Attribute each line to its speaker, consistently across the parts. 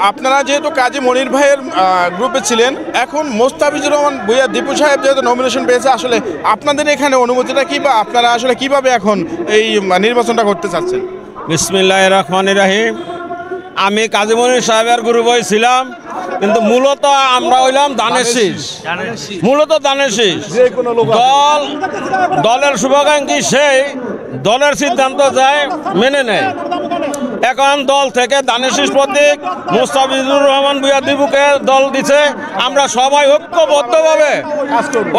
Speaker 1: আপনারা যেহেতু কাজী মনির ভাইয়ের গ্রুপে ছিলেন, এখন মোস্তাফিজুর রহমান ভূঁইয়া দীপু সাহেব যেহেতু নমিনেশন পেয়েছে, আসলে আপনাদের এখানে অনুমতিটা কি, বা আপনারা আসলে কিভাবে এখন এই নির্বাচনটা করতে চাচ্ছেন?
Speaker 2: বিসমিল্লাহির রহমানির রহিম। আমি কাজী মনির সাহেবের গ্রুপে ছিলাম, কিন্তু মূলত আমরা হইলাম দানের শীষ, মূলত দানের শীষ। দলের শুভাকাঙ্ক্ষী সেই দলের সিদ্ধান্ত যায় মেনে নেয়। এখন দল থেকে দানের শীষ প্রতীক মোস্তাফিজুর রহমান ভূঁইয়া দীপুকে দল দিছে। আমরা সবাই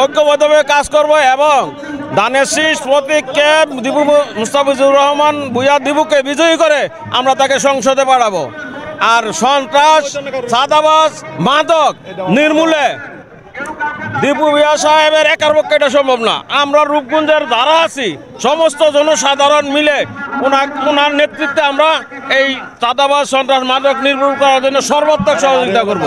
Speaker 2: ঐক্যবদ্ধভাবে কাজ করব এবং দানের শীষ প্রতীককে মোস্তাফিজুর রহমান ভূঁইয়া দীপুকে বিজয়ী করে আমরা তাকে সংসদে পাঠাবো। আর সন্ত্রাস, চাঁদাবাজ, মাদক নির্মূলে দীপু ভূঁইয়া সাহেবের একার পক্ষে এটা সম্ভব না। আমরা রূপগঞ্জের যারা আছি সমস্ত জনসাধারণ মিলে ওনার নেতৃত্বে আমরা এই চাঁদাবাজ, সন্ত্রাস, মাদক নির্মূল করার জন্য সর্বাত্মক সহযোগিতা করব।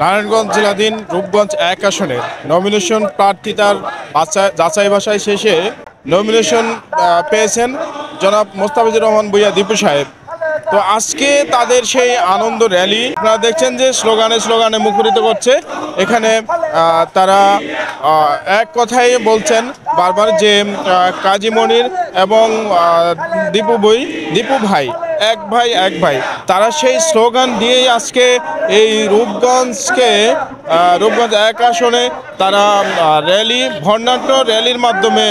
Speaker 1: নারায়ণগঞ্জ জেলাধীন রূপগঞ্জ 1 আসনের নমিনেশন প্রার্থিতার যাচাই বাছাই শেষে নমিনেশন পেয়েছেন জনাব মোস্তাফিজুর রহমান ভূঁইয়া দীপু সাহেব। তো আজকে তাদের সেই আনন্দ র্যালি আপনারা দেখছেন যে স্লোগানে মুখরিত করছে। এখানে তারা এক কথাই বলছেন বারবার যে কাজী মনির এবং দীপু ভাই এক ভাই এক ভাই, তারা সেই স্লোগান দিয়েই আজকে এই রূপগঞ্জ 1 আসনে তারা বর্ণাঢ্য র্যালির মাধ্যমে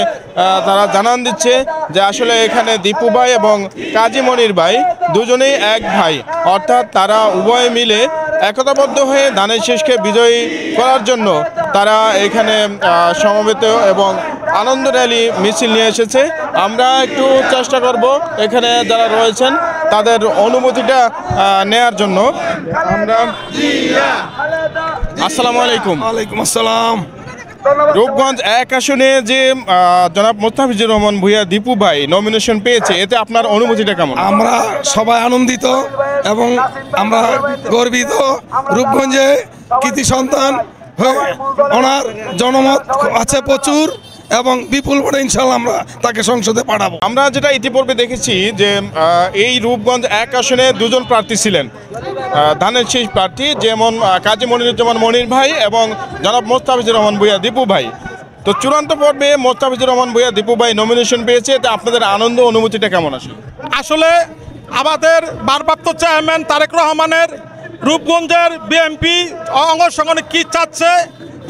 Speaker 1: তারা জানান দিচ্ছে যে আসলে এখানে দীপু ভাই এবং কাজী মনির ভাই দুজনেই এক ভাই, অর্থাৎ তারা উভয়ে মিলে একতাবদ্ধ হয়ে ধানের শীষকে বিজয়ী করার জন্য তারা এখানে সমবেত এবং আনন্দ র্যালি মিছিল নিয়ে এসেছে। আমরা একটু চেষ্টা করব এখানে যারা রয়েছেন তাদের অনুমতিটা নেয়ার জন্য। আমরা আসসালামু আলাইকুম।
Speaker 3: ওয়ালাইকুম আসসালাম।
Speaker 1: রূপগঞ্জ 1 আসনে যে জনাব মোস্তাফিজুর রহমান ভূঁইয়া দীপু ভাই নমিনেশন পেয়েছে, এতে আপনার অনুভূতিটা কেমন?
Speaker 3: আমরা সবাই আনন্দিত এবং আমরা গর্বিত। রূপগঞ্জে কৃতি সন্তান হয়ে ওনার জনমত আছে প্রচুর এবং বিপুল ভোটে ইনশাল্লাহ আমরা তাকে সংসদে পাঠাবো।
Speaker 1: আমরা যেটা ইতিপূর্বে দেখেছি যে এই রূপগঞ্জ 1 আসনে দুজন প্রার্থী ছিলেন, ধানের শীষ প্রার্থী, যেমন কাজী মনিরুজ্জামান মনির ভাই এবং জনাব মোস্তাফিজুর রহমান ভূঁইয়া দীপু ভাই। তো চূড়ান্ত পর্বে মোস্তাফিজুর রহমান ভূঁইয়া দীপু ভাই নমিনেশন পেয়েছে, এতে আপনাদের আনন্দ অনুভূতিটা কেমন আসলে?
Speaker 4: আসলে আমাদের ভারপ্রাপ্ত চেয়ারম্যান তারেক রহমানের রূপগঞ্জের বিএনপি অঙ্গ সংগঠন কি চাচ্ছে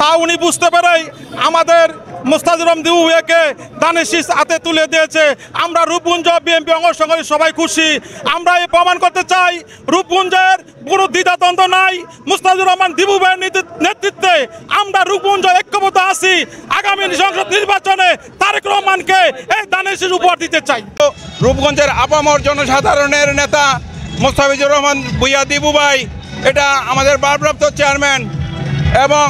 Speaker 4: তা উনি বুঝতে পেরেই আমাদের মোস্তাফিজুর রহমান দীপু ভাইয়াকে দানের শীষ হাতে তুলে দিয়েছে। আমরা রূপগঞ্জ বিএনপি অঙ্গ সংগঠন সবাই খুশি। আমরা এই প্রমাণ করতে চাই রূপগঞ্জের কোনো দ্বিধাদ্বন্দ্ব নাই। মোস্তাফিজুর রহমান দীপু ভাইয়ের নেতৃত্বে আমরা রূপগঞ্জ ঐক্যবদ্ধ আছি। আগামী সংসদ নির্বাচনে তারেক রহমানকে এই দানের শীষ উপহার দিতে চাই।
Speaker 5: রূপগঞ্জের আপামর জনসাধারণের নেতা মোস্তাফিজুর রহমান ভূঁইয়া দীপু ভাই, এটা আমাদের ভারপ্রাপ্ত চেয়ারম্যান এবং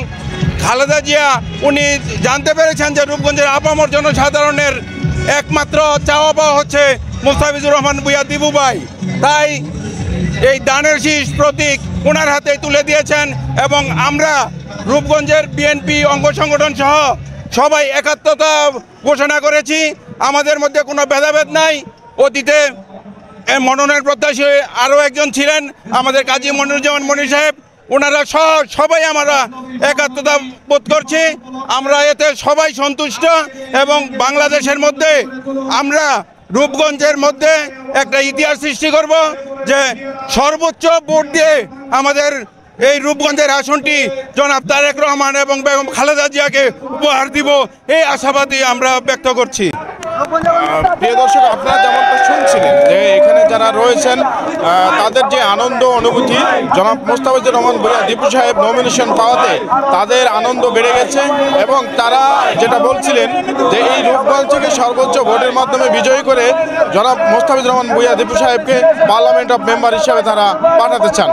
Speaker 5: খালেদা জিয়া উনি জানতে পেরেছেন যে রূপগঞ্জের আপামর জনসাধারণের একমাত্র চাওয়া পাওয়া হচ্ছে মোস্তাফিজুর রহমান ভূঁইয়া দীপু ভাই, তাই এই দানের শীষ প্রতীক ওনার হাতে তুলে দিয়েছেন এবং আমরা রূপগঞ্জের বিএনপি অঙ্গ সংগঠন সহ সবাই একাত্মতা ঘোষণা করেছি। আমাদের মধ্যে কোনো ভেদাভেদ নাই। অতীতে মনোনয়ন প্রত্যাশী আরও একজন ছিলেন আমাদের কাজী মনিরুজ্জামান মনির সাহেব, ওনারা সবাই আমরা একাত্মতা বোধ করছি। আমরা এতে সবাই সন্তুষ্ট এবং বাংলাদেশের মধ্যে আমরা রূপগঞ্জের মধ্যে একটা ইতিহাস সৃষ্টি করব যে সর্বোচ্চ ভোট দিয়ে আমাদের এই রূপগঞ্জের আসনটি জনাব তারেক রহমান এবং বেগম খালেদা জিয়াকে উপহার দিব, এই আশাবাদী আমরা ব্যক্ত করছি।
Speaker 1: প্রিয় দর্শক, আপনারা যেমনটা শুনছিলেন যে এখানে যারা রয়েছেন তাদের যে আনন্দ অনুভূতি, জনাব মোস্তাফিজুর রহমান ভূঁইয়া দীপু সাহেব নমিনেশন পাওয়াতে তাদের আনন্দ বেড়ে গেছে এবং তারা যেটা বলছিলেন যে এই রূপগঞ্জ থেকে সর্বোচ্চ ভোটের মাধ্যমে বিজয়ী করে জনাব মোস্তাফিজুর রহমান ভূঁইয়া দীপু সাহেবকে পার্লামেন্ট অফ মেম্বার হিসেবে তারা পাঠাতে চান।